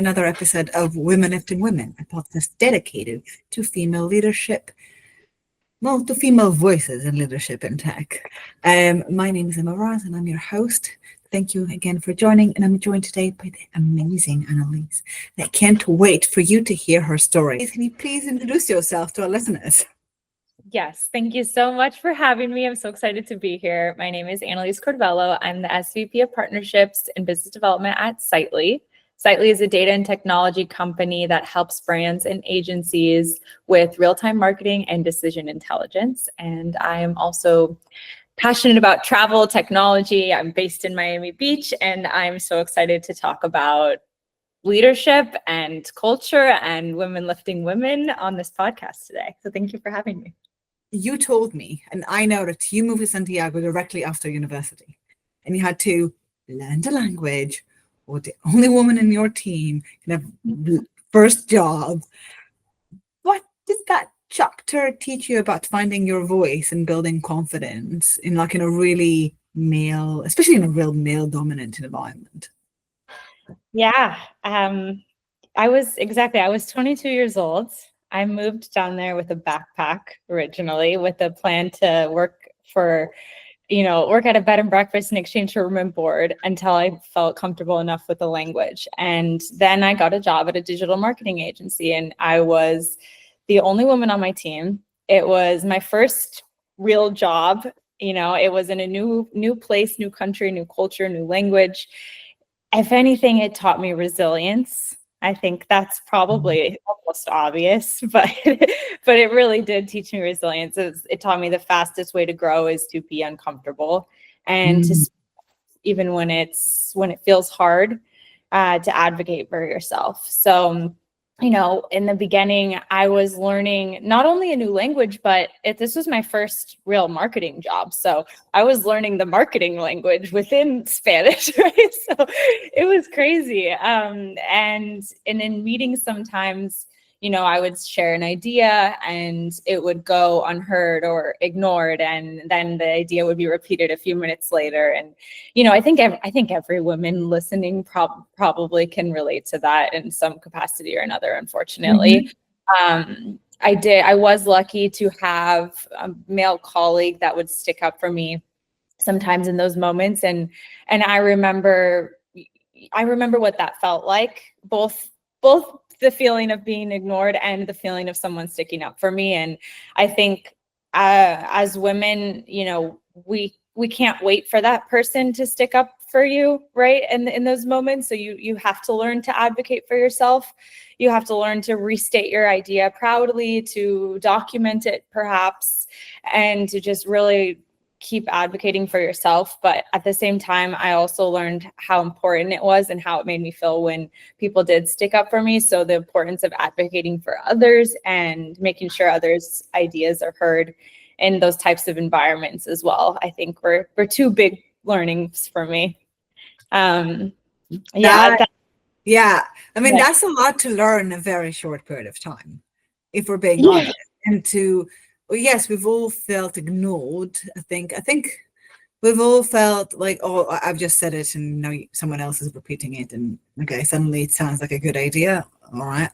another episode of Women Lifting Women, a podcast dedicated to female leadership, well, to female voices in leadership and tech. My name is Emma Ross and I'm your host. Thank you again for joining, and I'm joined today by the amazing Annalise. I can't wait for you to hear her story. Can you please introduce yourself to our listeners? Yes, thank you so much for having me. I'm so excited to be here. My name is Annalise Curvelo. I'm the SVP of Partnerships and Business Development at Sightly. Sightly is a data and technology company that helps brands and agencies with real-time marketing and decision intelligence. And I am also passionate about travel technology. I'm based in Miami Beach, and I'm so excited to talk about leadership and culture and women lifting women on this podcast today. So thank you for having me. You told me, and I know that you moved to Santiago directly after university, and you had to learn the language, or the only woman in your team, kind of first job. What did that chapter teach you about finding your voice and building confidence in a really male, especially in a real male dominant environment? Yeah, I was 22 years old. I moved down there with a backpack originally with a plan to work at a bed and breakfast in exchange for room and board until I felt comfortable enough with the language. And then I got a job at a digital marketing agency, and I was the only woman on my team. It was my first real job. It was in a new place, new country, new culture, new language. If anything, it taught me resilience. I think that's probably almost obvious, but it really did teach me resilience. It taught me the fastest way to grow is to be uncomfortable and to, even when it feels hard, to advocate for yourself. So, in the beginning, I was learning not only a new language, but this was my first real marketing job. So I was learning the marketing language within Spanish, right? So it was crazy. And in meetings, sometimes, I would share an idea and it would go unheard or ignored, and then the idea would be repeated a few minutes later. And I think every woman listening probably can relate to that in some capacity or another. Unfortunately, I was lucky to have a male colleague that would stick up for me sometimes in those moments, and I remember what that felt like, both the feeling of being ignored and the feeling of someone sticking up for me. And I think as women, we can't wait for that person to stick up for you, right? And in those moments, so you have to learn to advocate for yourself. You have to learn to restate your idea proudly, to document it perhaps, and to just really keep advocating for yourself. But at the same time, I also learned how important it was and how it made me feel when people did stick up for me. So the importance of advocating for others and making sure others' ideas are heard in those types of environments as well, I think were two big learnings for me. I mean, that's a lot to learn in a very short period of time, if we're being honest. And yes, we've all felt ignored. I think we've all felt like, oh, I've just said it and now someone else is repeating it, and okay, suddenly it sounds like a good idea. All right.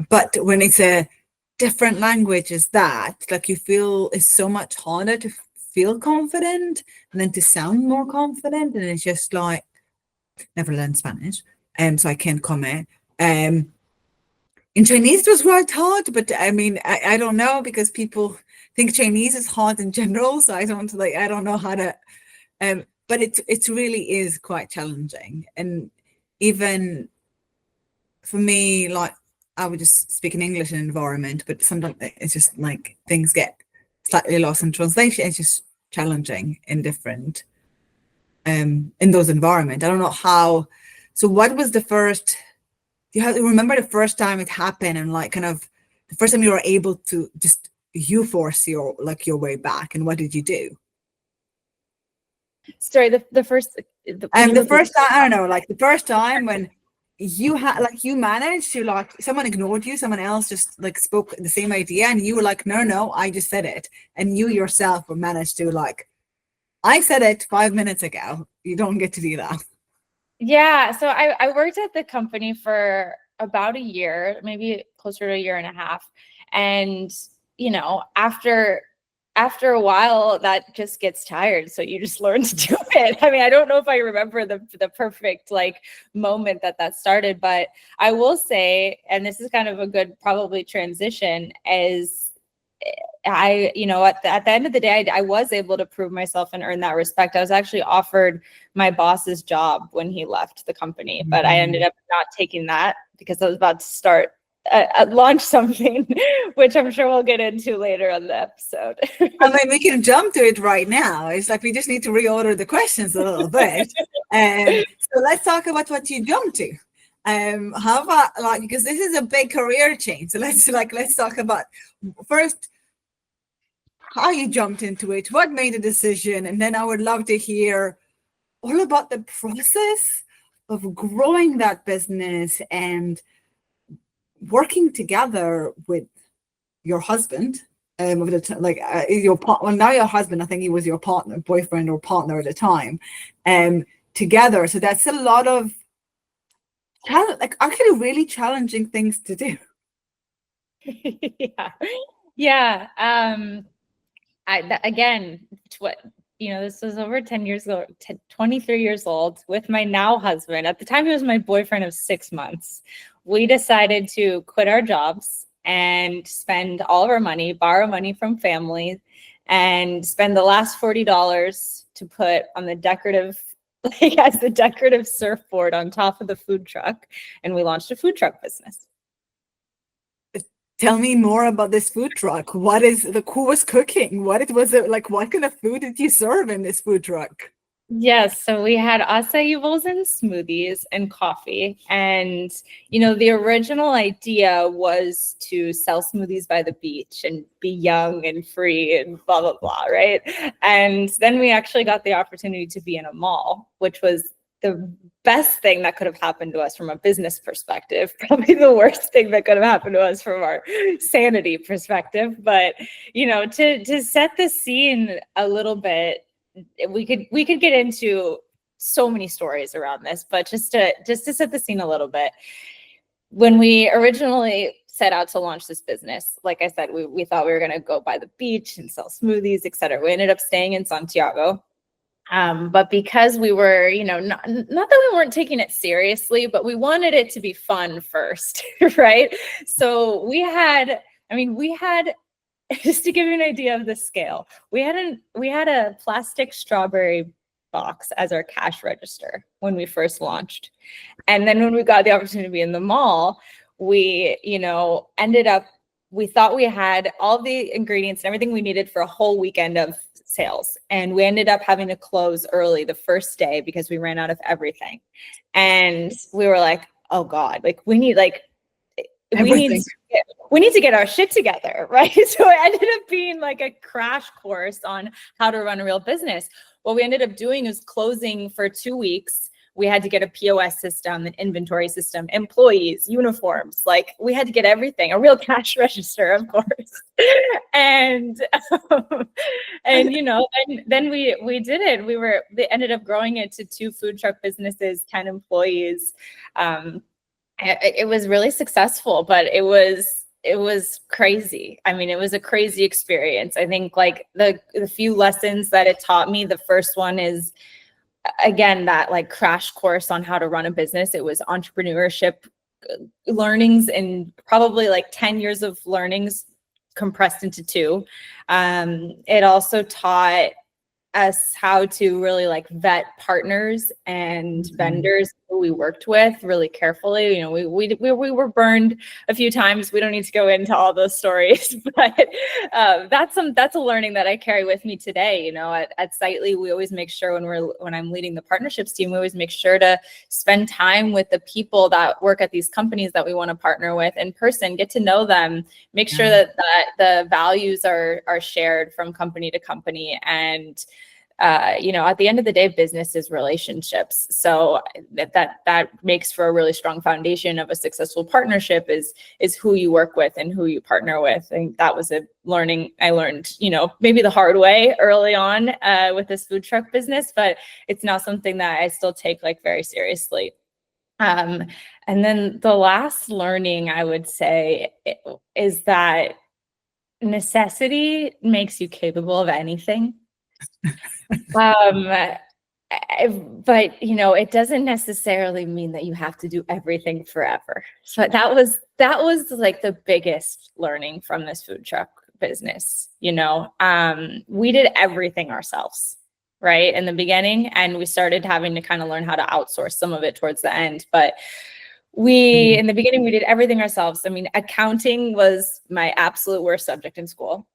But when it's a different language as that, like, you feel it's so much harder to feel confident and then to sound more confident. And it's just like, never learned Spanish, so I can't comment. In Chinese, it was quite hard, but I mean, I don't know, because people think Chinese is hard in general, so I don't know how to. But it really is quite challenging, and even for me, like, I would just speak in English in an environment, but sometimes it's just like things get slightly lost in translation. It's just challenging in different in those environments. I don't know how. So what was the first? Do you remember the first time it happened, and like kind of the first time you were able to just force your way back, and what did you do? Sorry, the first time, I don't know, like the first time when you had, like, you managed to, like, someone ignored you, someone else just like spoke the same idea, and you were like, no, I just said it, and you yourself managed to, like, I said it 5 minutes ago, you don't get to do that. Yeah, so I worked at the company for about a year, maybe closer to a year and a half. And, after a while that just gets tired. So you just learn to do it. I mean, I don't know if I remember the perfect like moment that started, but I will say, and this is kind of a good probably transition, is at the end of the day, I was able to prove myself and earn that respect. I was actually offered my boss's job when he left the company, but I ended up not taking that because I was about to start launch something, which I'm sure we'll get into later on the episode. I mean, we can jump to it right now. It's like we just need to reorder the questions a little bit. So let's talk about what you jumped to. How about like, because this is a big career change. So let's talk about first how you jumped into it, what made the decision, and then I would love to hear all about the process of growing that business and working together with your husband. Well, now your husband, I think he was your partner, boyfriend or partner at the time, together. So that's a lot of actually really challenging things to do. Yeah. Again, this was over 10 years ago, 23 years old with my now husband. At the time, he was my boyfriend of 6 months. We decided to quit our jobs and spend all of our money, borrow money from family, and spend the last $40 to put on the decorative, as the decorative surfboard on top of the food truck. And we launched a food truck business. Tell me more about this food truck. Who was cooking? What kind of food did you serve in this food truck? Yes, so we had acai bowls and smoothies and coffee. And, the original idea was to sell smoothies by the beach and be young and free and blah, blah, blah, right? And then we actually got the opportunity to be in a mall, which was the best thing that could have happened to us from a business perspective, probably the worst thing that could have happened to us from our sanity perspective. But, to set the scene a little bit, we could get into so many stories around this, but just to set the scene a little bit, when we originally set out to launch this business, like I said, we thought we were going to go by the beach and sell smoothies, etc. We ended up staying in Santiago. But because we were, not that we weren't taking it seriously, but we wanted it to be fun first, right? So we had just to give you an idea of the scale, we had a plastic strawberry box as our cash register when we first launched. And then when we got the opportunity to be in the mall, we, we thought we had all the ingredients and everything we needed for a whole weekend of sales. And we ended up having to close early the first day because we ran out of everything. And we were like, oh God, we need to get our shit together, right? So it ended up being like a crash course on how to run a real business. What we ended up doing is closing for 2 weeks. We had to get a POS system, an inventory system, employees, uniforms. Like we had to get everything, a real cash register, of course. And then we did it. They ended up growing it to 2 food truck businesses, 10 employees. It was really successful, but it was crazy. I mean, it was a crazy experience. I think like the few lessons that it taught me, the first one is, again, that like crash course on how to run a business. It was entrepreneurship learnings and probably like 10 years of learnings compressed into 2. It also taught us how to really like vet partners and vendors who we worked with really carefully. We were burned a few times. We don't need to go into all those stories, but that's a learning that I carry with me today. At Sightly, we always make sure when I'm leading the partnerships team, we always make sure to spend time with the people that work at these companies that we want to partner with in person, get to know them, make sure that the values are shared from company to company. And at the end of the day, business is relationships. So that makes for a really strong foundation of a successful partnership is who you work with and who you partner with. I think that was a learning I learned, maybe the hard way early on with this food truck business, but it's now something that I still take like very seriously. And then the last learning I would say is that necessity makes you capable of anything. But it doesn't necessarily mean that you have to do everything forever. So that was like the biggest learning from this food truck business. We did everything ourselves, right, in the beginning, and we started having to kind of learn how to outsource some of it towards the end. But in the beginning, we did everything ourselves. I mean, accounting was my absolute worst subject in school.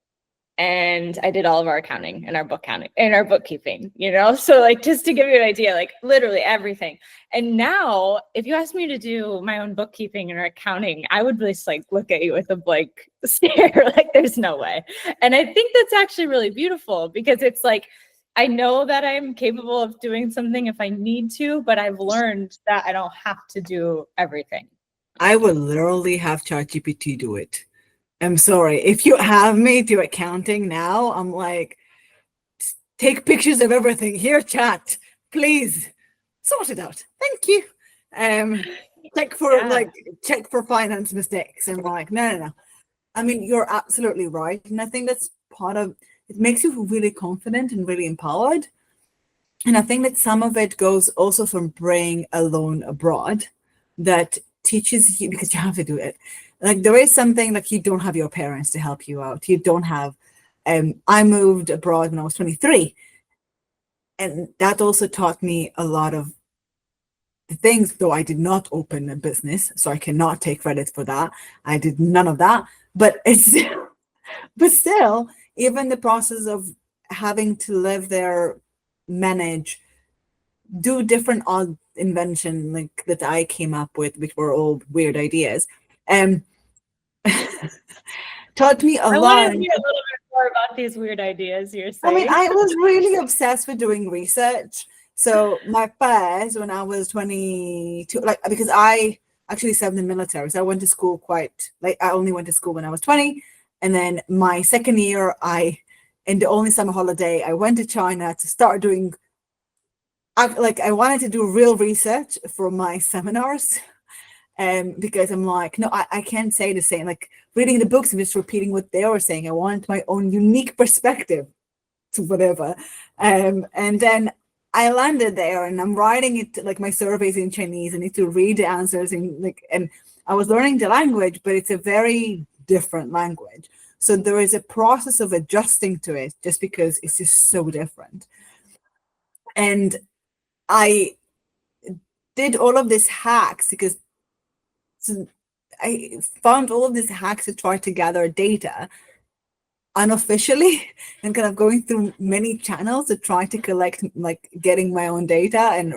And I did all of our accounting and our bookkeeping, so like, just to give you an idea, like literally everything. And now if you ask me to do my own bookkeeping and our accounting, I would just like look at you with a blank stare, like there's no way. And I think that's actually really beautiful, because it's like, I know that I'm capable of doing something if I need to, but I've learned that I don't have to do everything. I would literally have ChatGPT do it. I'm sorry. If you have me do accounting now, I'm like, take pictures of everything. Here, chat, please sort it out. Thank you. Check for finance mistakes. And I'm like, no. I mean, you're absolutely right. And I think that's part of it, makes you really confident and really empowered. And I think that some of it goes also from being alone abroad, that teaches you, because you have to do it. Like there is something like you don't have your parents to help you out. You don't have, I moved abroad when I was 23. And that also taught me a lot of the things, though I did not open a business, so I cannot take credit for that. I did none of that. But still, even the process of having to live there, manage, do different odd invention like that I came up with, which were all weird ideas. Taught me a lot. I want to hear a little bit more about these weird ideas you're saying. I mean, I was really obsessed with doing research. So my first, when I was 22, like, because I actually served in the military, so I went to school I only went to school when I was 20. And then my second year, in the only summer holiday, I went to China to start doing, I wanted to do real research for my seminars. Because I'm like, no, I can't say the same. Like reading the books and just repeating what they were saying. I wanted my own unique perspective to whatever. And then I landed there and I'm writing it, like my surveys in Chinese. I need to read the answers and I was learning the language, but it's a very different language. So there is a process of adjusting to it just because it's just so different. And I did all of these hacks because I found all of these hacks to try to gather data unofficially and kind of going through many channels to try to collect, like getting my own data and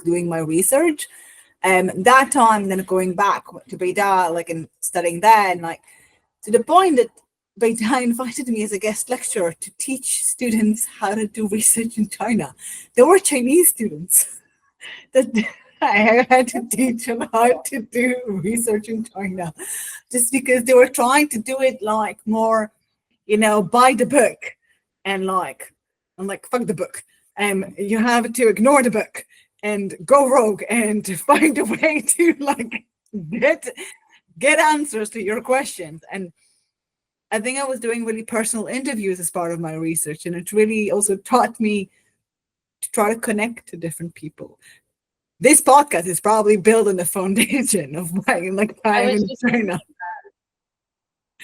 doing my research. That time, then going back to Beida, and studying there, and to the point that Beida invited me as a guest lecturer to teach students how to do research in China. There were Chinese students that I had to teach them how to do research in China, just because they were trying to do it more, by the book, and I'm like, fuck the book. You have to ignore the book and go rogue and find a way to get answers to your questions. And I think I was doing really personal interviews as part of my research, and it really also taught me to try to connect to different people. This podcast is probably building the foundation of my time in China.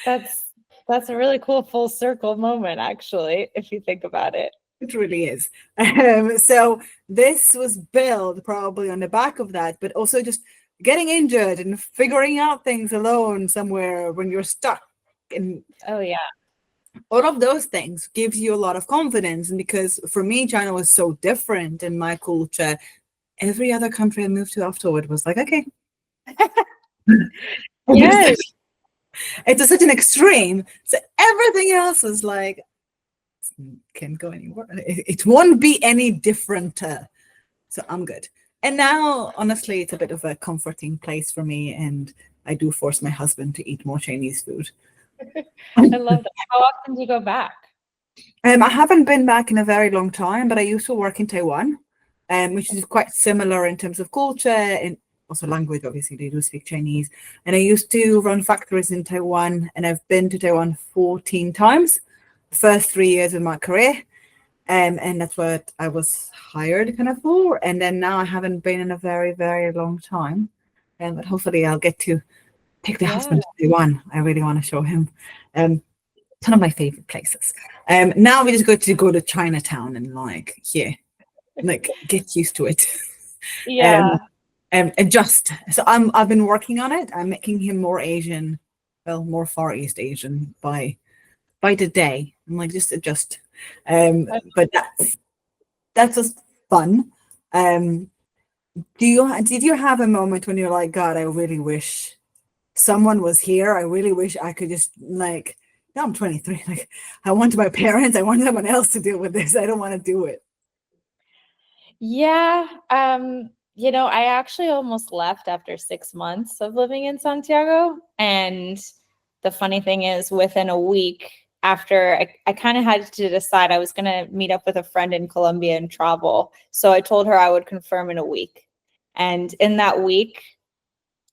That's a really cool full circle moment, actually, if you think about it. It really is. So this was built probably on the back of that, but also just getting injured and figuring out things alone somewhere when you're stuck. And oh yeah, all of those things gives you a lot of confidence. And because for me, China was so different in my culture, every other country I moved to afterward was like, okay. Yes. It's such an extreme. So everything else was like, can't go anywhere. It won't be any different. So I'm good. And now, honestly, it's a bit of a comforting place for me. And I do force my husband to eat more Chinese food. I love that. How often do you go back? I haven't been back in a very long time, but I used to work in Taiwan, which is quite similar in terms of culture and also language. Obviously, they do speak Chinese. And I used to run factories in Taiwan, and I've been to Taiwan 14 times, the first 3 years of my career. And that's what I was hired kind of for. And then now I haven't been in a very, very long time. But hopefully I'll get to take the husband to Taiwan. I really want to show him. It's one of my favorite places. Now we just go to Chinatown and like get used to it. Yeah. Adjust. So I've been working on it. I'm making him more Asian, well, more Far East Asian by the day. I'm like, just adjust. But that's just fun. Did you have a moment when you're like, God, I really wish someone was here. I really wish I could just like, now I'm 23. Like, I want my parents, I want someone else to deal with this. I don't want to do it. Yeah. I actually almost left after 6 months of living in Santiago. And the funny thing is, within a week after, I kind of had to decide I was going to meet up with a friend in Colombia and travel. So I told her I would confirm in a week. And in that week,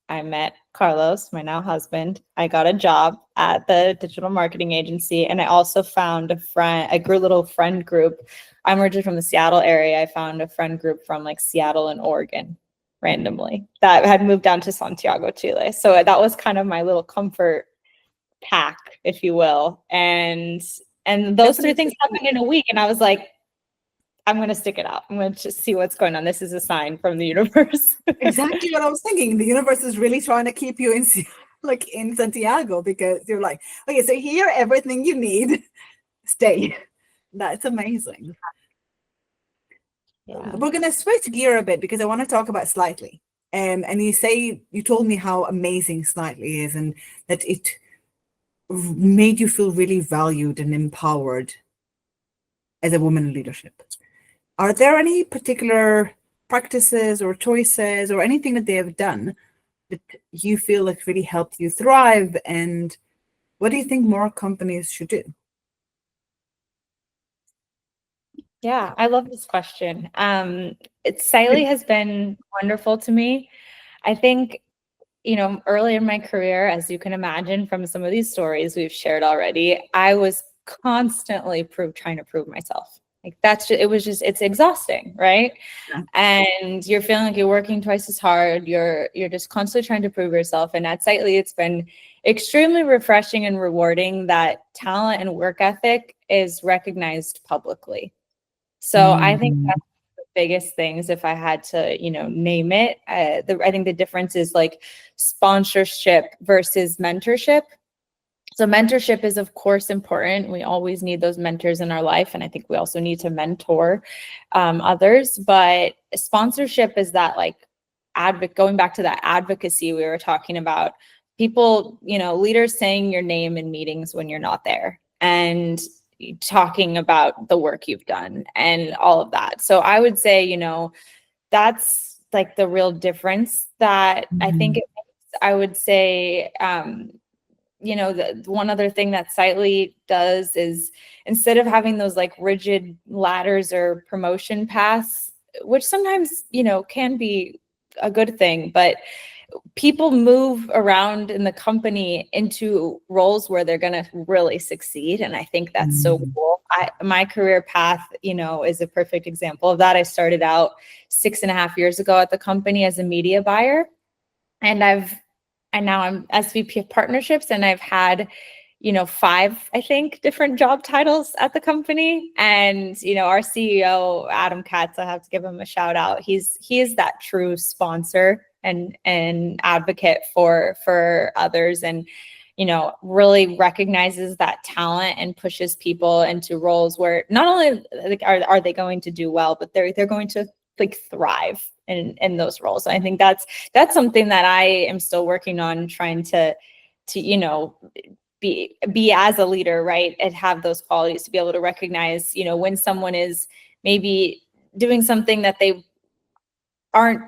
I met Carlos, my now husband. I got a job at the digital marketing agency, and I also found a little friend group. I'm originally from the Seattle area. I found a friend group from like Seattle and Oregon randomly that had moved down to Santiago, Chile. So that was kind of my little comfort pack, if you will. And those three things happened in a week, and I was like, I'm going to stick it out. I'm going to just see what's going on. This is a sign from the universe. Exactly what I was thinking. The universe is really trying to keep you in Santiago, because you're like, okay, so here, everything you need, stay. That's amazing. Yeah. We're going to switch gear a bit because I want to talk about Slightly. And you told me how amazing Slightly is, and that it made you feel really valued and empowered as a woman in leadership. Are there any particular practices or choices or anything that they have done that you feel like really helped you thrive? And what do you think more companies should do? Yeah, I love this question. Slightly has been wonderful to me. I think, early in my career, as you can imagine from some of these stories we've shared already, I was constantly trying to prove myself. Like it's exhausting, right? Yeah. And you're feeling like you're working twice as hard. You're just constantly trying to prove yourself. And at Slightly, it's been extremely refreshing and rewarding that talent and work ethic is recognized publicly. So I think that's the biggest things if I had to, name it. I think the difference is like sponsorship versus mentorship. So mentorship is of course important. We always need those mentors in our life. And I think we also need to mentor others. But sponsorship is that like going back to that advocacy we were talking about, people, leaders saying your name in meetings when you're not there, and talking about the work you've done and all of that. So I would say, that's like the real difference that I think it makes. I would say, the one other thing that Slightly does is, instead of having those like rigid ladders or promotion paths, which sometimes, can be a good thing, but people move around in the company into roles where they're going to really succeed. And I think that's so cool. My career path, is a perfect example of that. I started out 6.5 years ago at the company as a media buyer, and now I'm SVP of partnerships, and I've had, 5, I think, different job titles at the company. And, our CEO, Adam Katz, I have to give him a shout out. He is that true sponsor and advocate for others, and, really recognizes that talent and pushes people into roles where not only are they going to do well, but they're going to like thrive in those roles. And I think that's something that I am still working on, trying to be as a leader, right? And have those qualities to be able to recognize, when someone is maybe doing something that they aren't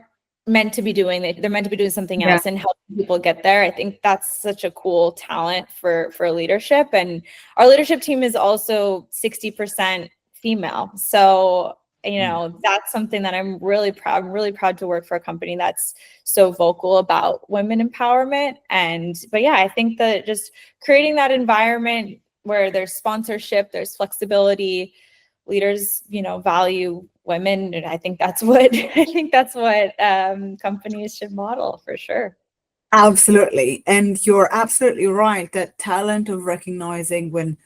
meant to be doing. They're meant to be doing something Yeah. else, and helping people get there. I think that's such a cool talent for leadership. And our leadership team is also 60% female. So, that's something that I'm really proud. I'm really proud to work for a company that's so vocal about women empowerment. But yeah, I think that just creating that environment where there's sponsorship, there's flexibility, leaders, value women, and I think that's what companies should model for sure. Absolutely. And you're absolutely right, that talent of recognizing when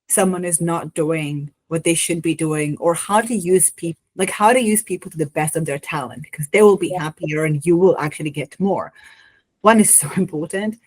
someone is not doing what they should be doing, or how to use people, like how to use people to the best of their talent, because they will be Yeah. happier and you will actually get more. One is so important,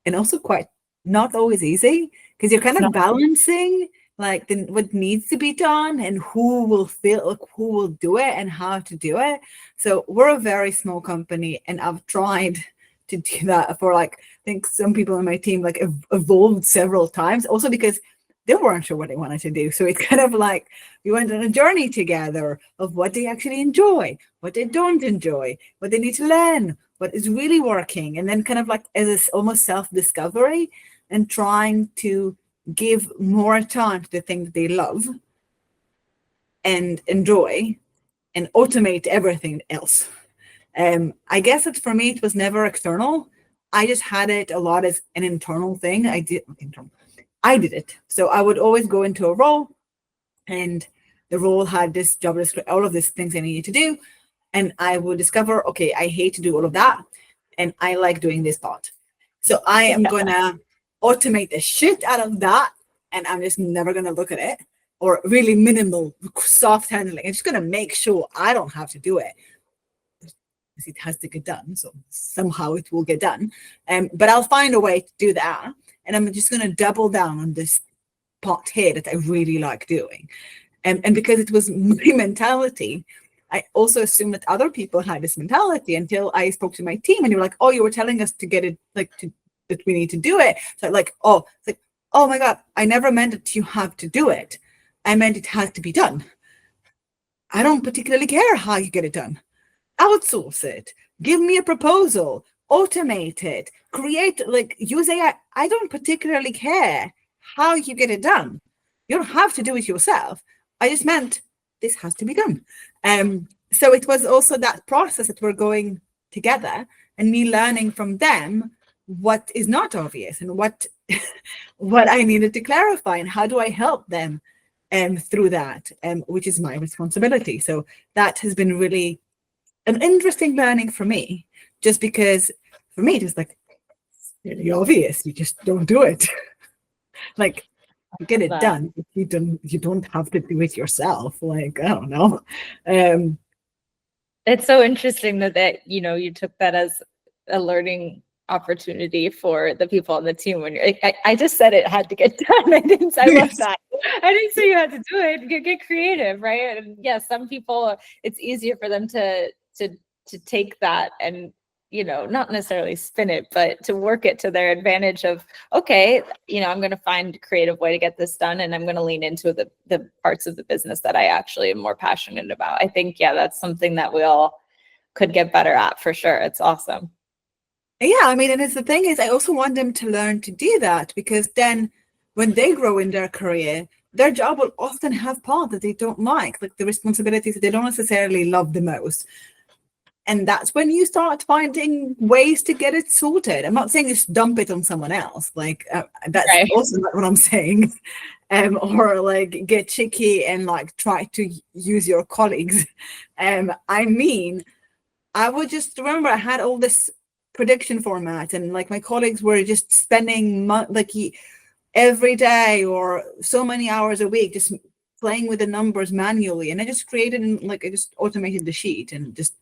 and also quite not always easy, because you're kind It's of not. balancing like what needs to be done and who will feel like who will do it and how to do it. So we're a very small company, and I've tried to do that for like, I think some people in my team like evolved several times, also because they weren't sure what they wanted to do. So it's kind of like we went on a journey together of what they actually enjoy, what they don't enjoy, what they need to learn, what is really working, and then kind of like as this almost self-discovery, and trying to give more time to the thing that they love and enjoy, and automate everything else. I guess that for me it was never external. I just had it a lot as an internal thing. I did it. So I would always go into a role, and the role had this job description, all of these things I needed to do. And I would discover, okay, I hate to do all of that, and I like doing this part. So I am going to automate the shit out of that, and I'm just never going to look at it, or really minimal soft handling. I'm just going to make sure I don't have to do it. It has to get done, so somehow it will get done. But I'll find a way to do that, and I'm just going to double down on this part here that I really like doing. And because it was my mentality, I also assumed that other people had this mentality until I spoke to my team, and you were like, "Oh, you were telling us to get it, like that we need to do it." So it's like, oh my God, I never meant that you have to do it. I meant it has to be done. I don't particularly care how you get it done. Outsource it, give me a proposal, automate it, create, like use AI. I don't particularly care how you get it done. You don't have to do it yourself. I just meant this has to be done. So it was also that process that we're going together, and me learning from them what is not obvious, and what what I needed to clarify, and how do I help them through that, which is my responsibility. So that has been really an interesting learning for me, just because for me it was like really obvious. You just don't do it. Like you get it done. You don't have to do it yourself. Like, I don't know. It's so interesting that you took that as a learning opportunity for the people on the team. When you're, I just said it had to get done. I love that. I didn't say you had to do it. Get creative, right? And yes, some people, it's easier for them to take that and not necessarily spin it, but to work it to their advantage of, okay, I'm going to find a creative way to get this done, and I'm going to lean into the parts of the business that I actually am more passionate about. I think, yeah, that's something that we all could get better at for sure. It's awesome. Yeah, I mean, and it's the thing is, I also want them to learn to do that, because then when they grow in their career, their job will often have parts that they don't like the responsibilities that they don't necessarily love the most. And that's when you start finding ways to get it sorted. I'm not saying just dump it on someone else. That's Right. also not what I'm saying. Or like get cheeky and like try to use your colleagues. I mean, I would just remember I had all this prediction format, and like my colleagues were just spending every day or so many hours a week just playing with the numbers manually, and I just created I just automated the sheet and just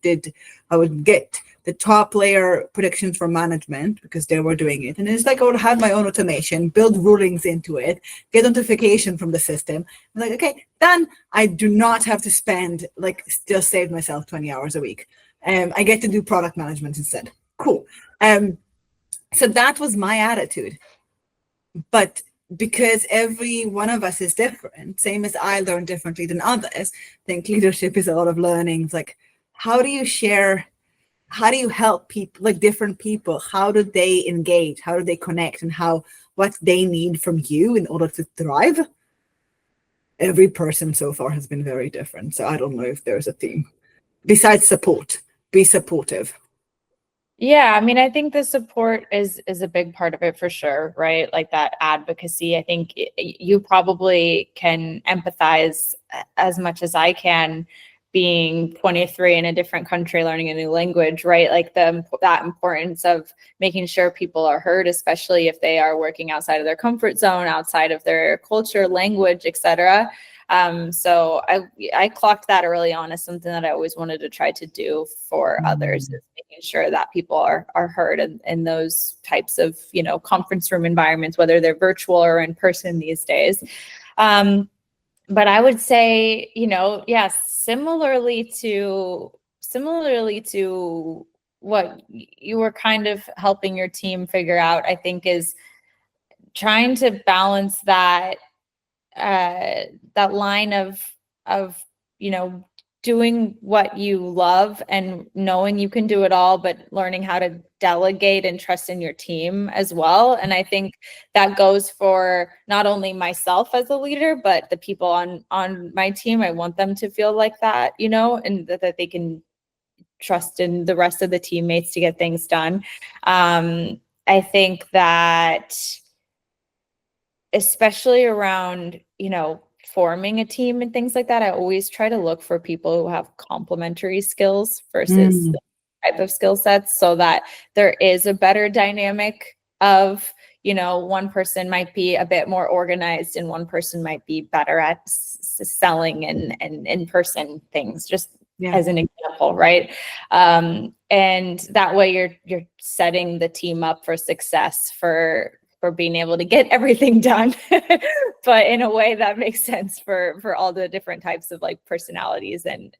I would get the top layer predictions for management because they were doing it, and it's like I would have my own automation, build rulings into it, get notification from the system. I'm like, okay, then I do not have to spend still save myself 20 hours a week. I get to do product management instead. Cool. So that was my attitude. But because every one of us is different, same as I learn differently than others, I think leadership is a lot of learning. It's like, how do you share? How do you help people, like different people? How do they engage? How do they connect? And what they need from you in order to thrive? Every person so far has been very different. So I don't know if there's a theme. Besides support, be supportive. Yeah, I mean, I think the support is a big part of it for sure, right? Like that advocacy. I think you probably can empathize as much as I can, being 23 in a different country, learning a new language, right? Like that importance of making sure people are heard, especially if they are working outside of their comfort zone, outside of their culture, language, etc. So I clocked that early on as something that I always wanted to try to do for others, is making sure that people are heard in those types of, conference room environments, whether they're virtual or in person these days. But I would say, yes, similarly to what you were kind of helping your team figure out, I think, is trying to balance that line of doing what you love and knowing you can do it all, but learning how to delegate and trust in your team as well. And I think that goes for not only myself as a leader, but the people on my team. I want them to feel like that, and that they can trust in the rest of the teammates to get things done. I think that, especially around, forming a team and things like that, I always try to look for people who have complementary skills versus the type of skill sets, so that there is a better dynamic of, one person might be a bit more organized and one person might be better at selling and in-person things, just as an example, right? And that way you're setting the team up for success, for being able to get everything done, but in a way that makes sense for all the different types of like personalities and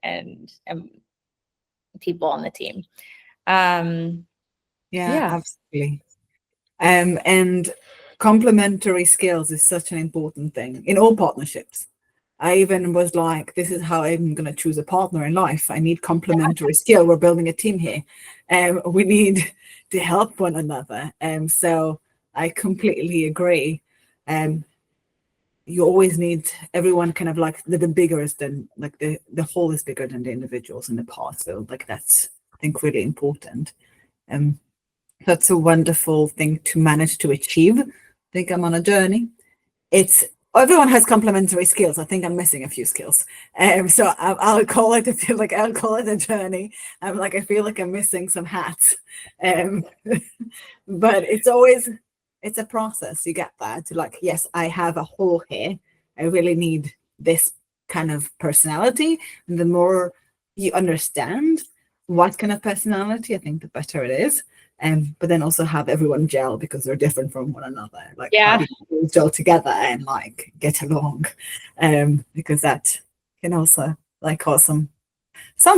people on the team. Yeah, absolutely. And complementary skills is such an important thing in all partnerships. I even was like, this is how I'm going to choose a partner in life. I need complementary skill. We're building a team here. We need to help one another. So I completely agree. You always need everyone kind of like the bigger is than like the whole is bigger than the individuals in the part. So like that's, I think, really important. That's a wonderful thing to manage to achieve. I think I'm on a journey. It's everyone has complementary skills. I think I'm missing a few skills. So I'll call it. I feel like I'll call it a journey. I feel like I'm missing some hats. But it's a process. You get that. Like, yes, I have a hole here. I really need this kind of personality. And the more you understand what kind of personality, I think the better it is. But then also have everyone gel because they're different from one another. Like, how do you gel together and like get along? Because that can also like cause some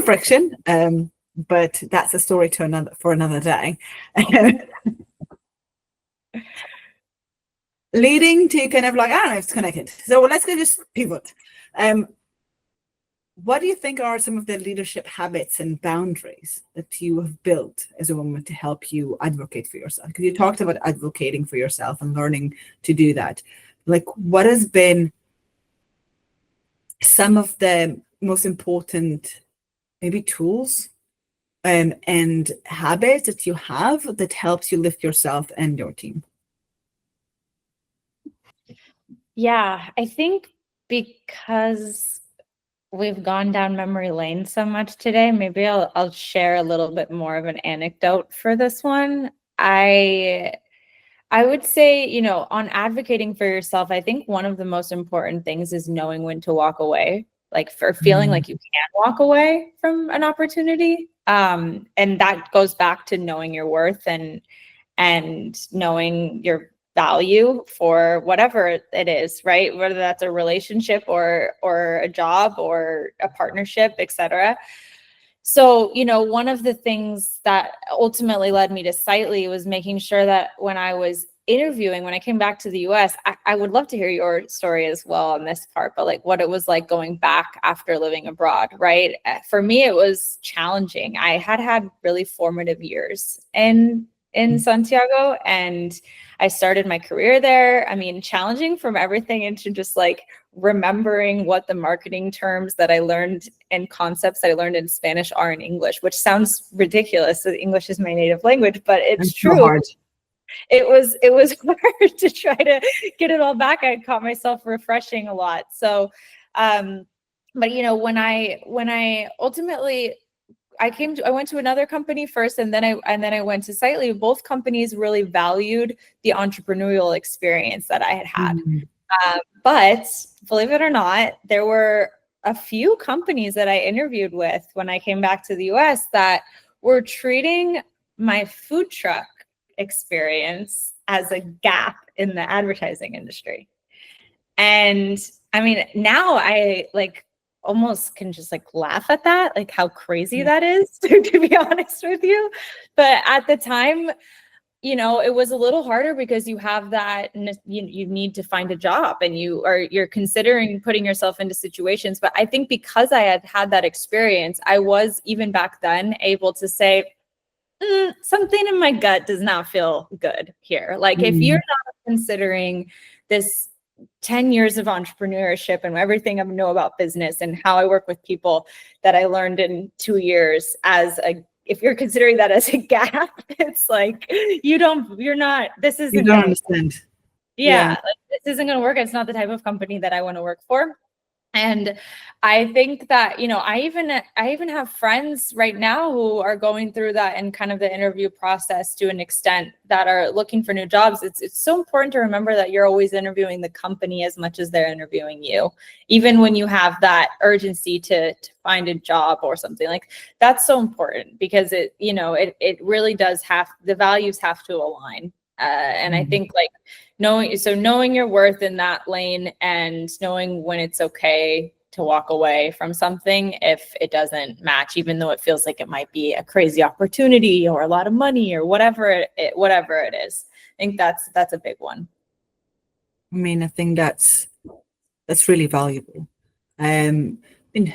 friction. But that's a story for another day. Leading to kind of like, I don't know if it's connected. So let's go just pivot. What do you think are some of the leadership habits and boundaries that you have built as a woman to help you advocate for yourself? Because you talked about advocating for yourself and learning to do that. Like, what has been some of the most important maybe tools and habits that you have that helps you lift yourself and your team? Yeah, I think because we've gone down memory lane so much today, maybe I'll share a little bit more of an anecdote for this one. I would say, on advocating for yourself, I think one of the most important things is knowing when to walk away, like for feeling like you can't walk away from an opportunity. And that goes back to knowing your worth and knowing your value for whatever it is, right? Whether that's a relationship or a job or a partnership, etc. So, one of the things that ultimately led me to Sightly was making sure that when I was interviewing, when I came back to the US, I would love to hear your story as well on this part, but like what it was like going back after living abroad, right? For me, it was challenging. I had really formative years in Santiago, and I started my career there. I mean, challenging from everything into just like remembering what the marketing terms that I learned and concepts that I learned in Spanish are in English, which sounds ridiculous. English is my native language, but it's so true. hard. It was hard to try to get it all back. I caught myself refreshing a lot. So, but you know, when I ultimately I went to another company first, and then I went to Sightly. Both companies really valued the entrepreneurial experience that I had. But believe it or not, there were a few companies that I interviewed with when I came back to the US that were treating my food truck experience as a gap in the advertising industry. And I mean, now I like almost can just like laugh at that, like how crazy that is, to be honest with you. But at the time, you know, it was a little harder because you have that, you need to find a job, and you're considering putting yourself into situations. But I think because I had that experience, I was, even back then, able to say, something in my gut does not feel good here. Like if you're not considering this 10 years of entrepreneurship and everything I know about business and how I work with people that I learned in 2 years if you're considering that as a gap, it's like, this isn't You don't understand. like, this isn't going to work. It's not the type of company that I want to work for. And I think that, you know, I even have friends right now who are going through that and kind of the interview process to an extent, that are looking for new jobs. It's so important to remember that you're always interviewing the company as much as they're interviewing you, even when you have that urgency to find a job or something. Like, that's so important, because it really does the values have to align. And I think like knowing your worth in that lane, and knowing when it's okay to walk away from something if it doesn't match, even though it feels like it might be a crazy opportunity or a lot of money or whatever it is. I think that's a big one. I mean, I think that's really valuable. I mean,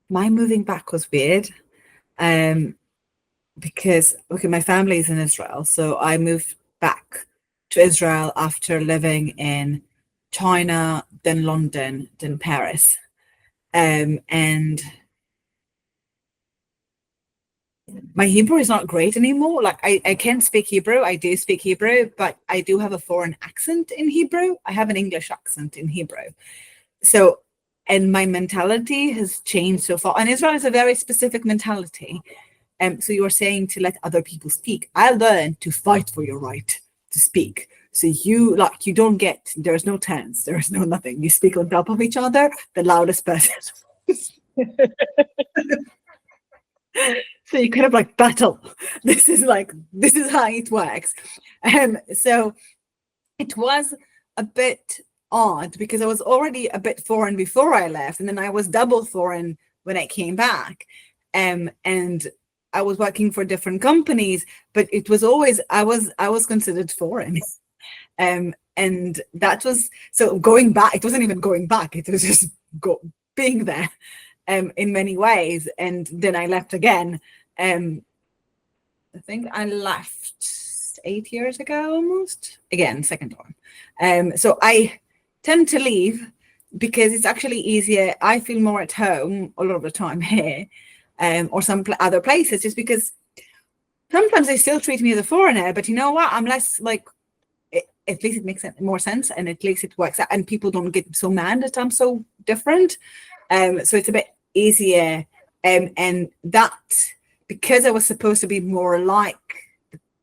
my moving back was weird. Because my family is in Israel, so I moved back to Israel after living in China, then London, then Paris. And my Hebrew is not great anymore. Like I can speak Hebrew, I do speak Hebrew, but I do have a foreign accent in Hebrew. I have an English accent in Hebrew. So, and my mentality has changed so far. And Israel is a very specific mentality. So you were saying to let other people speak. I learned to fight for your right to speak. So you don't get, there's no tense, there's no nothing. You speak on top of each other, the loudest person. So you kind of like battle. This is how it works. So it was a bit odd because I was already a bit foreign before I left, and then I was double foreign when I came back. And I was working for different companies, but it was always I was considered foreign. And that was, so going back, it wasn't even going back, it was just being there in many ways. And then I left again. I think I left 8 years ago, almost, again, second time. So I tend to leave because it's actually easier. I feel more at home a lot of the time here, or some other places, just because sometimes they still treat me as a foreigner, but you know what? I'm less like, at least it makes more sense, and at least it works out, and people don't get so mad that I'm so different. So it's a bit easier. And that, because I was supposed to be more like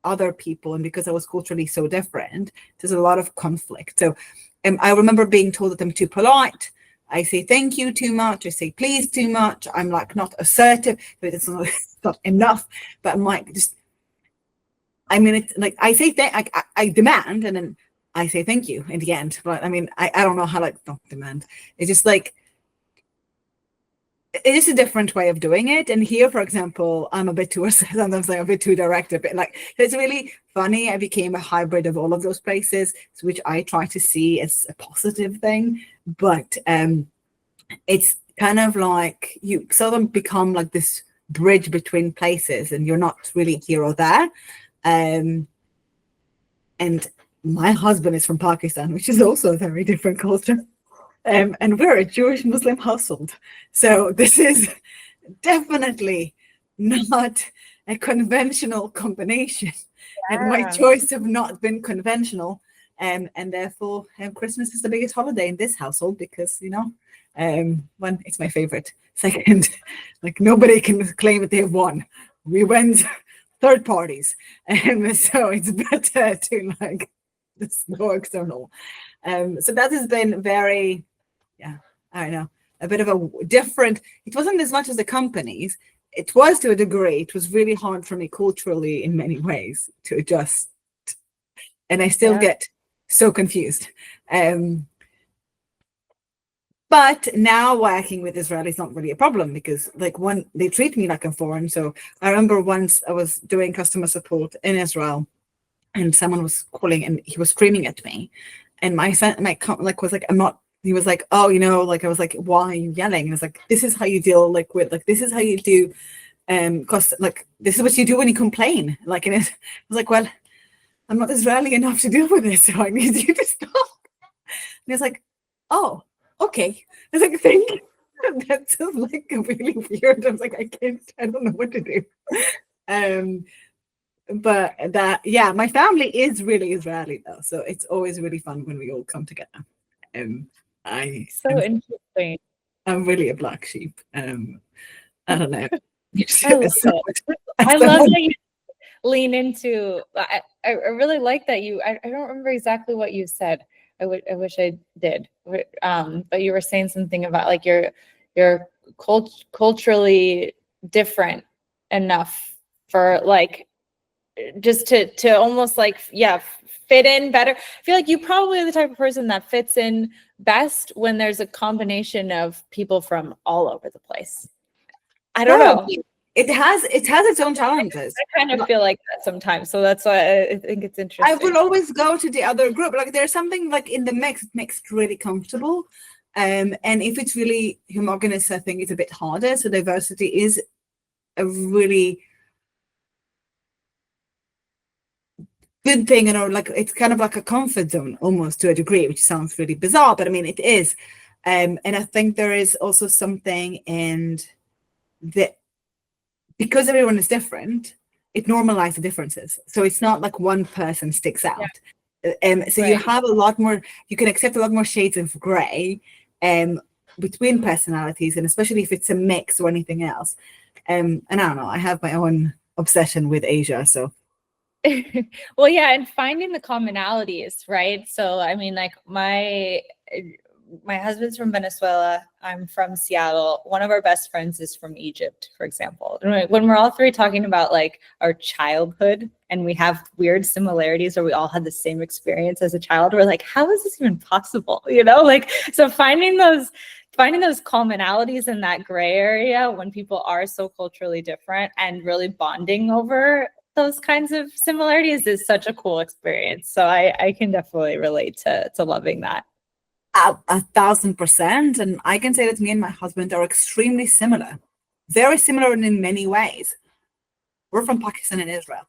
other people, and because I was culturally so different, there's a lot of conflict. So I remember being told that I'm too polite. I say thank you too much. I say please too much. I'm like not assertive, but it's not enough. But I'm like, I mean, it's like I say I demand, and then I say thank you in the end. But I mean, I don't know how, like, not demand. It's just like it is a different way of doing it. And here, for example, I'm a bit too, sometimes I'm a bit too direct, a bit like, it's really funny. I became a hybrid of all of those places, which I try to see as a positive thing. But it's kind of like you sort of become like this bridge between places and you're not really here or there. And my husband is from Pakistan, which is also a very different culture. And we're a Jewish Muslim household. So this is definitely not a conventional combination. And my choice have not been conventional. And therefore, Christmas is the biggest holiday in this household because, one, it's my favorite. Second, like nobody can claim that they've won. We went third parties. So it's better to like just go external. So that has been very, I don't know, a bit of a different, it wasn't as much as the companies. It was to a degree. It was really hard for me culturally in many ways to adjust. And I still get so confused. But now working with Israel is not really a problem because like one, they treat me like I'm foreign. So I remember once I was doing customer support in Israel and someone was calling and he was screaming at me. And my like was like, I'm not, he was like, oh, like I was like, why are you yelling? And I was like, this is how you deal like with like, this is how you do, because like, this is what you do when you complain. Like, and I was like, well, I'm not Israeli enough to deal with this. So I need you to stop. And it's like, oh, okay. I was like, thank you. That's like really weird. I was like, I don't know what to do. But that, my family is really Israeli though. So it's always really fun when we all come together. Interesting. I'm really a black sheep. I don't know. I love that you lean into, I really like that I don't remember exactly what you said. I wish I did. But you were saying something about like you're culturally different enough for like just to almost like fit in better. I feel like you probably are the type of person that fits in best when there's a combination of people from all over the place. I don't know. It has its own challenges. I kind of feel like that sometimes, so that's why I think it's interesting. I will always go to the other group. Like there's something like in the mix, it makes it really comfortable. And if it's really homogenous, I think it's a bit harder. So diversity is a really good thing, like it's kind of like a comfort zone almost to a degree, which sounds really bizarre, but I mean it is. And I think there is also something in that because everyone is different, it normalizes the differences. So it's not like one person sticks out. So you have a lot more, you can accept a lot more shades of gray between personalities, and especially if it's a mix or anything else. And I don't know, I have my own obsession with Asia, so. Well, and finding the commonalities, right? So, I mean, like my husband's from Venezuela. I'm from Seattle. One of our best friends is from Egypt, for example. And when we're all three talking about like our childhood and we have weird similarities or we all had the same experience as a child, we're like, how is this even possible? Like, so finding those commonalities in that gray area when people are so culturally different and really bonding over those kinds of similarities is such a cool experience. So I can definitely relate to loving that. 1,000%. And I can say that me and my husband are extremely similar, very similar in many ways. We're from Pakistan and Israel.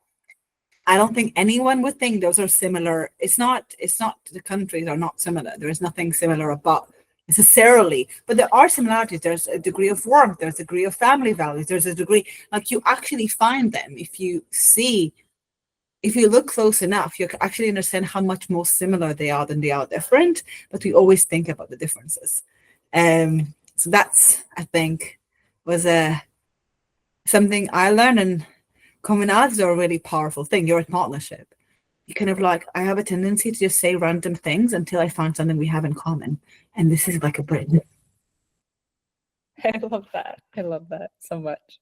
I don't think anyone would think those are similar. It's not, the countries are not similar. There is nothing similar about necessarily, but there are similarities. There's a degree of warmth, there's a degree of family values, there's a degree, like you actually find them if you look close enough, you actually understand how much more similar they are than they are different, but we always think about the differences. So that's, I think, was something I learned, and commonalities are a really powerful thing. You're a partnership. You kind of like, I have a tendency to just say random things until I find something we have in common. And this is like a bridge. I love that. I love that so much.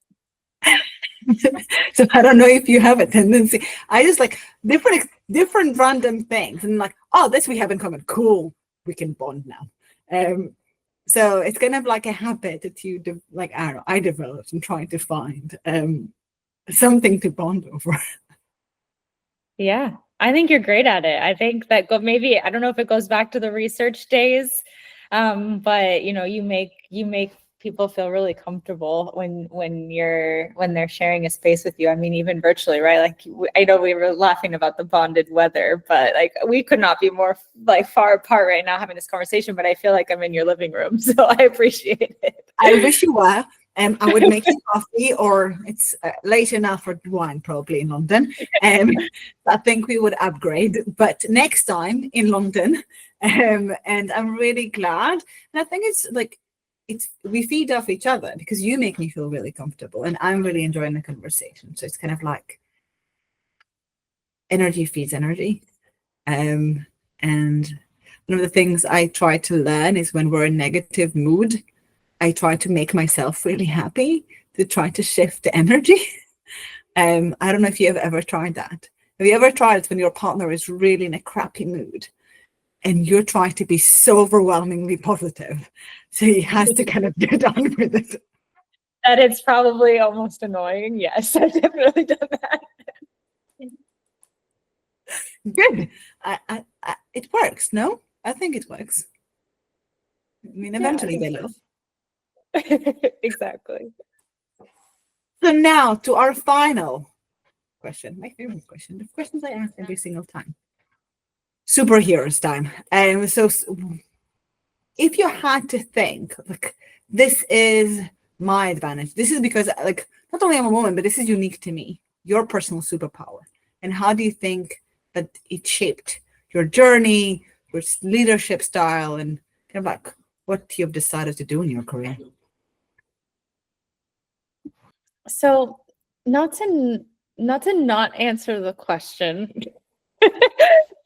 So I don't know if you have a tendency. I just like different random things and like, oh, this we have in common. Cool. We can bond now. So it's kind of like a habit that like, I don't know, I developed in trying to find something to bond over. Yeah, I think you're great at it. I think that maybe, I don't know if it goes back to the research days, but you make people feel really comfortable when they're sharing a space with you. I mean, even virtually, right? Like I know we were laughing about the bonded weather, but like we could not be more like far apart right now having this conversation. But I feel like I'm in your living room, so I appreciate it. I wish you were. I would make you coffee, or it's late enough for wine, probably in London. I think we would upgrade, but next time in London. And I'm really glad. And I think it's like we feed off each other because you make me feel really comfortable, and I'm really enjoying the conversation. So it's kind of like energy feeds energy. And one of the things I try to learn is when we're in negative mood, I try to make myself really happy to try to shift the energy. I don't know if you have ever tried that. Have you ever tried it when your partner is really in a crappy mood and you're trying to be so overwhelmingly positive? So he has to kind of get on with it. That it's probably almost annoying. Yes, I've definitely done that. Good. It works, no? I think it works. I mean, Yeah, eventually they love. exactly. So now to our final question, my favorite question, the questions I ask every single time. Superheroes time. So if you had to think, like, this is my advantage. This is because, like, not only I'm a woman, but this is unique to me, your personal superpower. And how do you think that it shaped your journey, your leadership style, and kind of like what you've decided to do in your career? So not answer the question,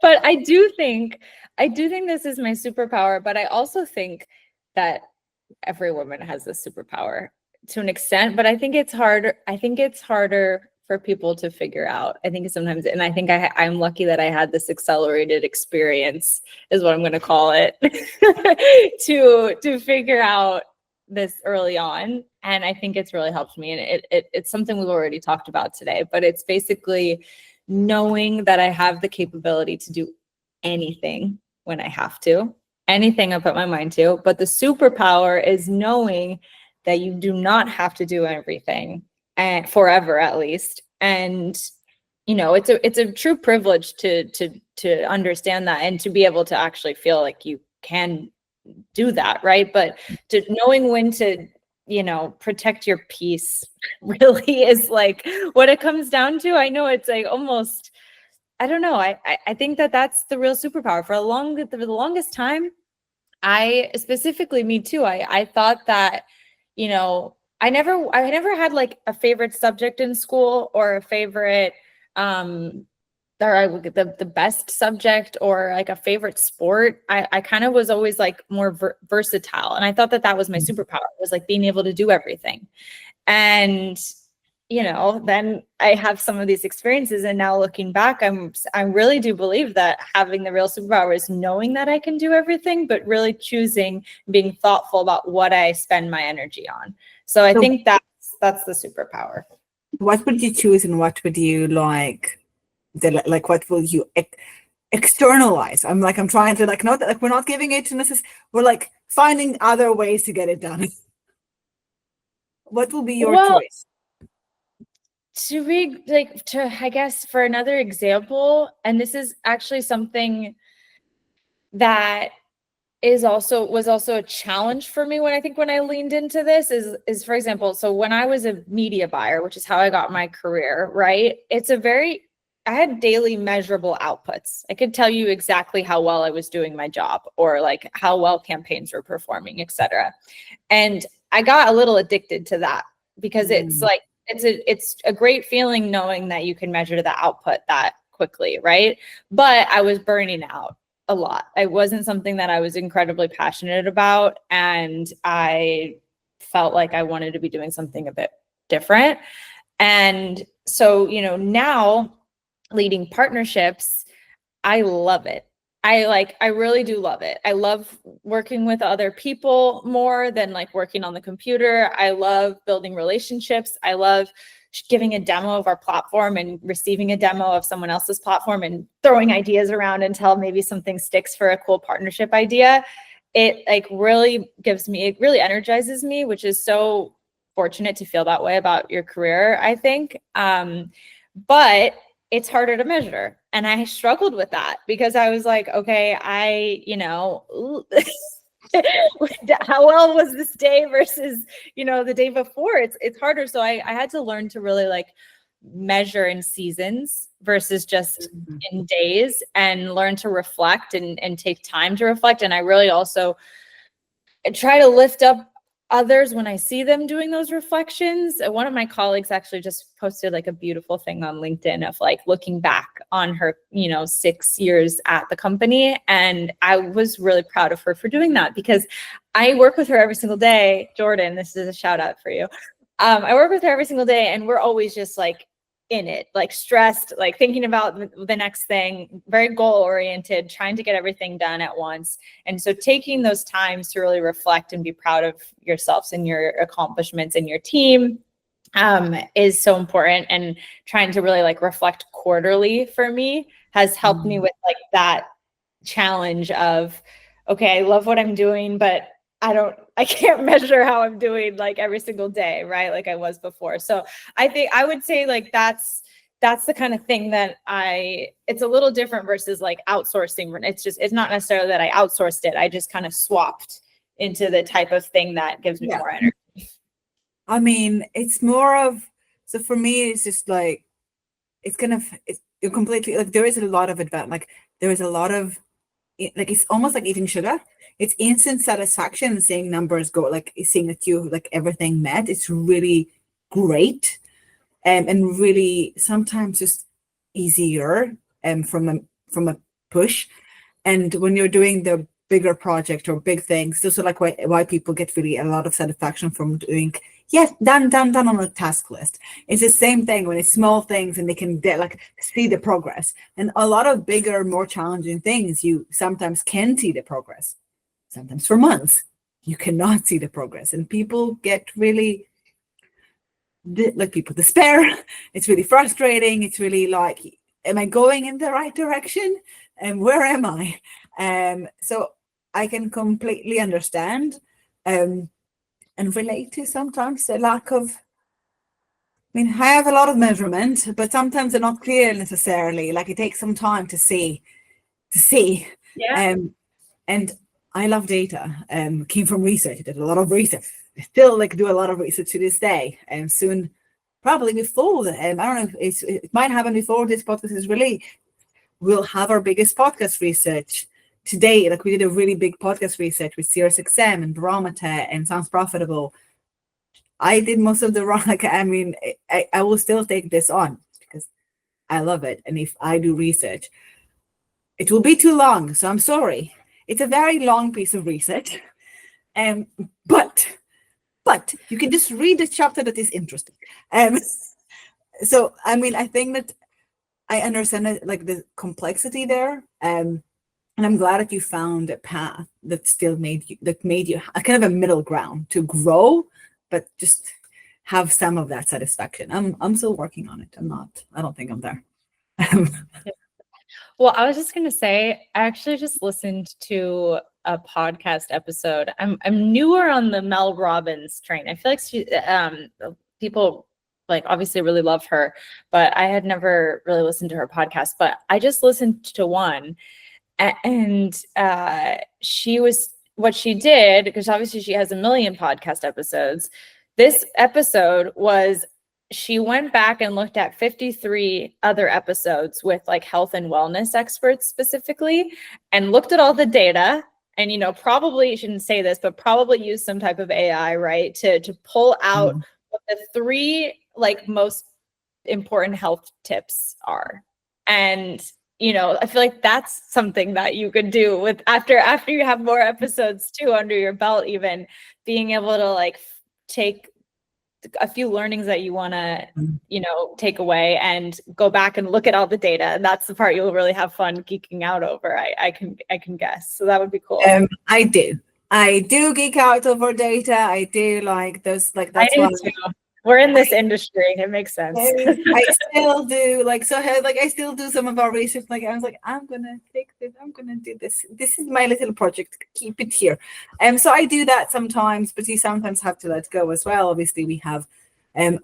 but I do think this is my superpower, but I also think that every woman has this superpower to an extent, but I think it's harder for people to figure out. I think sometimes, and I think I'm lucky that I had this accelerated experience, is what I'm going to call it, to figure out this early on. And I think it's really helped me. And it's something we've already talked about today, but it's basically knowing that I have the capability to do anything when I have to, anything I put my mind to. But the superpower is knowing that you do not have to do everything, and forever at least. And it's a true privilege to understand that and to be able to actually feel like you can do that, right? But to knowing when to protect your peace really is like what it comes down to. I know it's like almost, I don't know. I think that that's the real superpower. For the longest time, I specifically, me too. I thought that, I never had like a favorite subject in school or a favorite, or the best subject or like a favorite sport. I kind of was always like more versatile, and I thought that was my superpower, was like being able to do everything. And then I have some of these experiences, and now looking back, I really do believe that having the real superpower is knowing that I can do everything, but really choosing, being thoughtful about what I spend my energy on. So I So think that's the superpower. what would you choose, and what would you like? What will you externalize? I'm trying to like, not like we're not giving it to necessarily. We're like finding other ways to get it done. What will be your Well, choice? I guess for another example, and this is actually something that was also a challenge for me when I leaned into this, is for example, so when I was a media buyer, which is how I got my career, right? I had daily measurable outputs. I could tell you exactly how well I was doing my job, or like how well campaigns were performing, etc. And I got a little addicted to that, because it's like it's a great feeling knowing that you can measure the output that quickly, right? But I was burning out a lot. It wasn't something that I was incredibly passionate about, and I felt like I wanted to be doing something a bit different. And so, now leading partnerships, I love it. I really do love it. I love working with other people more than like working on the computer. I love building relationships. I love giving a demo of our platform and receiving a demo of someone else's platform and throwing ideas around until maybe something sticks for a cool partnership idea. It like really it really energizes me, which is so fortunate to feel that way about your career, I think. But it's harder to measure. And I struggled with that because I was like, okay, how well was this day versus, the day before? It's harder. So I had to learn to really like measure in seasons versus just in days, and learn to reflect and take time to reflect. And I really also try to lift up others when I see them doing those reflections. One of my colleagues actually just posted like a beautiful thing on LinkedIn of like looking back on her, 6 years at the company. And I was really proud of her for doing that because I work with her every single day. Jordan, this is a shout out for you. I work with her every single day, and we're always just like in it, like stressed, like thinking about the next thing, very goal oriented, trying to get everything done at once. And so taking those times to really reflect and be proud of yourselves and your accomplishments and your team is so important. And trying to really like reflect quarterly for me has helped me with like that challenge of, okay, I love what I'm doing, but I can't measure how I'm doing like every single day, right? Like I was before. So I think I would say like that's the kind of thing that it's a little different versus like outsourcing. It's not necessarily that I outsourced it. I just kind of swapped into the type of thing that gives me more energy. I mean, it's more of, so for me, it's just like, you're completely like, there is a lot of advantage. Like there is a lot of, like, it's almost like eating sugar. It's instant satisfaction and seeing numbers go, like seeing that you like everything met. It's really great, and really sometimes just easier from a push. And when you're doing the bigger project or big things, those are like why people get really a lot of satisfaction from doing, yes, done on a task list. It's the same thing when it's small things and they can like see the progress. And a lot of bigger, more challenging things, you sometimes can see the progress. Sometimes for months, you cannot see the progress. And people get really, like people despair. It's really frustrating. It's really like, am I going in the right direction? And where am I? So I can completely understand and relate to sometimes the lack of, I mean, I have a lot of measurement, but sometimes they're not clear necessarily. Like it takes some time to see. Yeah. And I love data. Came from research. I did a lot of research. I still like do a lot of research to this day. And soon, probably before, I don't know if it might happen before this podcast is released. We'll have our biggest podcast research today. Like we did a really big podcast research with SiriusXM and Barometer and Sounds Profitable. I did most of the wrong. Like I mean, I will still take this on because I love it. And if I do research, it will be too long. So I'm sorry. It's a very long piece of research. But you can just read the chapter that is interesting. So I mean, I think that I understand it, like the complexity there. And I'm glad that you found a path that still made you a kind of a middle ground to grow, but just have some of that satisfaction. I'm still working on it. I don't think I'm there. Well, I was just going to say, I actually just listened to a podcast episode. I'm newer on the Mel Robbins train. I feel like people like obviously really love her, but I had never really listened to her podcast. But I just listened to one, and what she did, because obviously she has a million podcast episodes. This episode was, she went back and looked at 53 other episodes with like health and wellness experts specifically, and looked at all the data. And, probably, you shouldn't say this, but probably use some type of AI, right, to pull out what the 3 like most important health tips are. And, I feel like that's something that you could do with after you have more episodes too under your belt, even being able to like take a few learnings that you want to, take away and go back and look at all the data. And that's the part you'll really have fun geeking out over. I can guess. So that would be cool. I do geek out over data. I do like those, like that's why too. We're in this industry. It makes sense. I still do I still do some of our research. Like I was like, I'm gonna take this, I'm gonna do this. This is my little project. Keep it here. So I do that sometimes, but you sometimes have to let go as well. Obviously, we have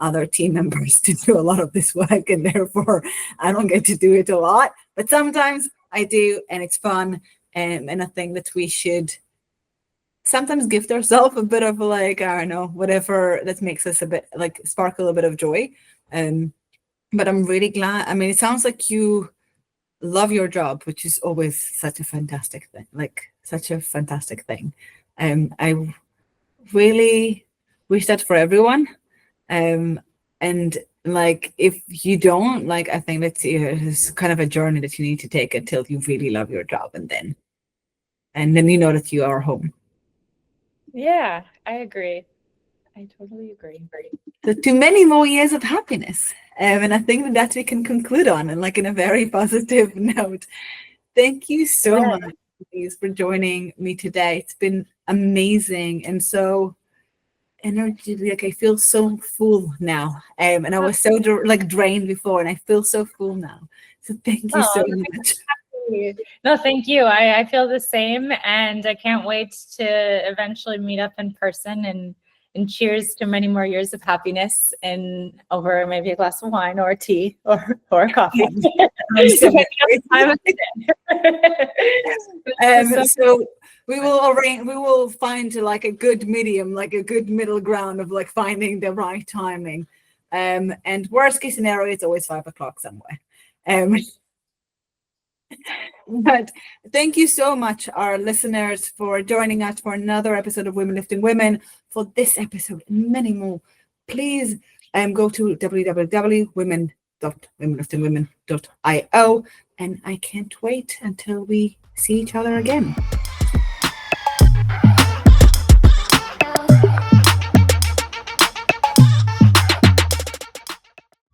other team members to do a lot of this work, and therefore I don't get to do it a lot. But sometimes I do, and it's fun. And I think that we should sometimes gift ourselves a bit of like, I don't know, whatever that makes us a bit like sparkle a bit of joy. But I'm really glad. I mean, it sounds like you love your job, which is always such a fantastic thing, I really wish that for everyone. And like, if you don't, like, I think that it's kind of a journey that you need to take until you really love your job, and then you know that you are home. Yeah, I agree. I totally agree. So to many more years of happiness. And I think that we can conclude on, and like in a very positive note. Thank you so much, Annalise, for joining me today. It's been amazing and so energy. Like I feel so full now. And I was so drained before, and I feel so full now. So thank you so much. No, thank you. I feel the same, and I can't wait to eventually meet up in person, and cheers to many more years of happiness and over maybe a glass of wine or tea or coffee. So we will find like a good medium, like a good middle ground of like finding the right timing. And worst case scenario, it's always 5 o'clock somewhere. But thank you so much, our listeners, for joining us for another episode of Women Lifting Women. For this episode and many more, please go to www.womenliftingwomen.io, and I can't wait until we see each other again.